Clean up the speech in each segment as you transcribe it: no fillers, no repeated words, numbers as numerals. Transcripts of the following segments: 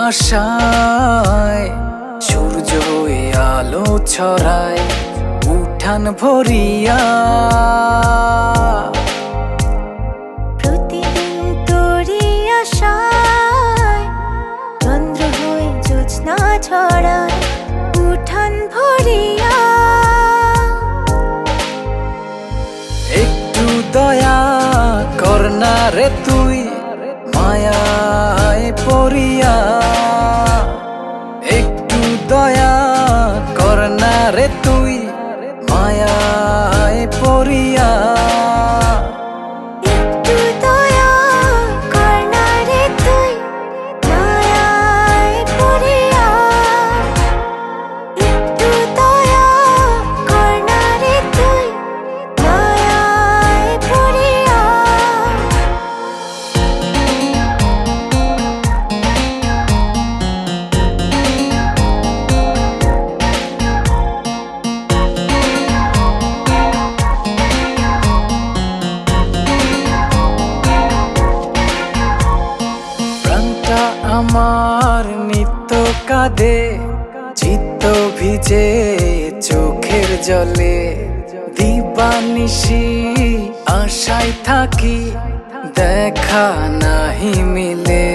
আশায় সূর্য হয়ে আলো ছড়ায় উঠান ভরিয়া। প্রতিদিন তোরি আশায় চন্দ্র হয়ে জ্যোৎস্না ছড়ায় উঠান ভরিয়া। একটু দয়া কর না রে তুই মায়ায় পড়িয়া। একটু দয়া কর না রে তুই মায়ায় পড়িয়া। একটু দয়া কর না রে তুই মায়ায় পড়িয়া। একটু দয়া কর না রে তুই মায়ায় পড়িয়া। প্রাণটা আমার নিত্য কাঁদে চিত্ত ভিজে চোখের জলে। দিবানিশি আশায় থাকি দেখা নাহি মিলে।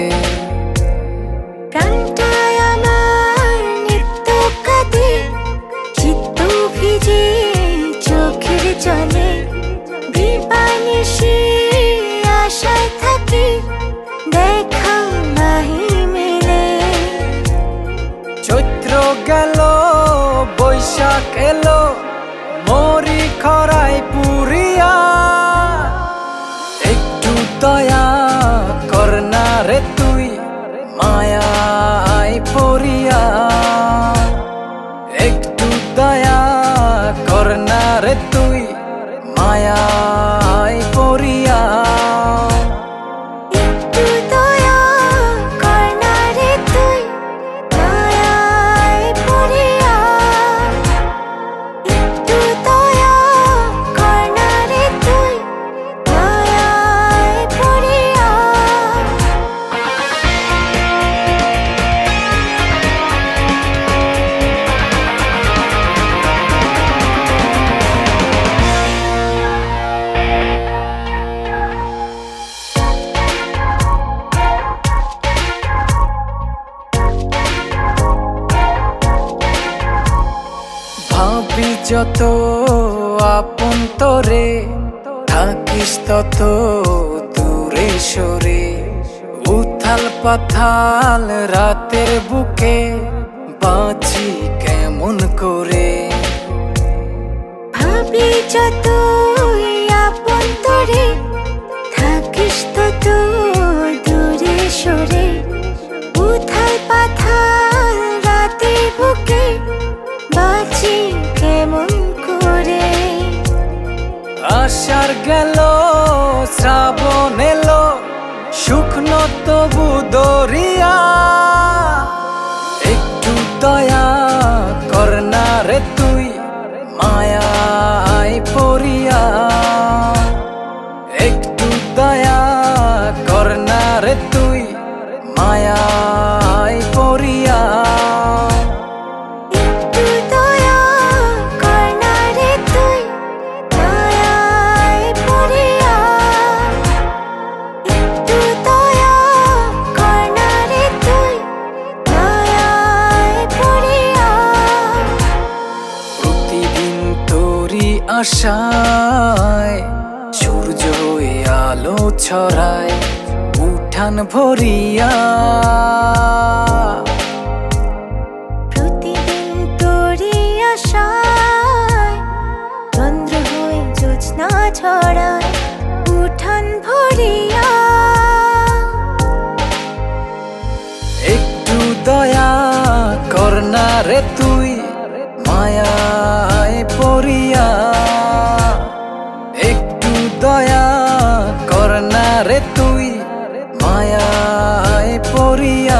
প্রাণটায় আমার নিত্য কাঁদে চিত্ত ভিজে চোখের জলে। দিবানিশি আশায় থাকি দেখা নাহি মেলে। চৈত্র গেল বৈশাখ এলো মরি খরায় পুরিয়া। একটু দয়া কর না রে তুই মায়ায় পড়িয়া। একটু দয়া কর না রে তুই মায়ায় পড়িয়া। একটু দয়া কর না রে তুই মায়ায় পড়িয়া। একটু দয়া কর না রে তুই মায়ায় পড়িয়া। ভাবি যত আপন তোরে থাকিস তত দূরে সরে। উথাল পাথাল রাতের বুকে বাঁচি কেমন করে। ভাবি যত আপন তোরে থাকিস তত দূরে সরে। উথাল পাথাল রাতের বুকে বাঁচি কেমন করে। আষাঢ় গেল শ্রাবণ এলো শুকনো তবু দরিয়া। একটু দয়া কর না রে তুই মায়ায় পড়িয়া। একটু দয়া কর না রে তুই মায়ায় পড়িয়া। একটু দয়া কর না রে তুই মায়ায় পড়িয়া। একটু দয়া কর না রে তুই মায়ায় পড়িয়া। প্রতিদিন তোরি আশায় সূর্য হয়ে আলো ছড়ায় উঠান ভরিয়া। প্রতিদিন তোরি আশায় চন্দ্র হয়ে জ্যোৎস্না ছড়ায় উঠান ভরিয়া। একটু দয়া কর না রে তুই মায়ায় পড়িয়া। একটু দয়া কর না রে তুই মায়ায় পড়িয়া।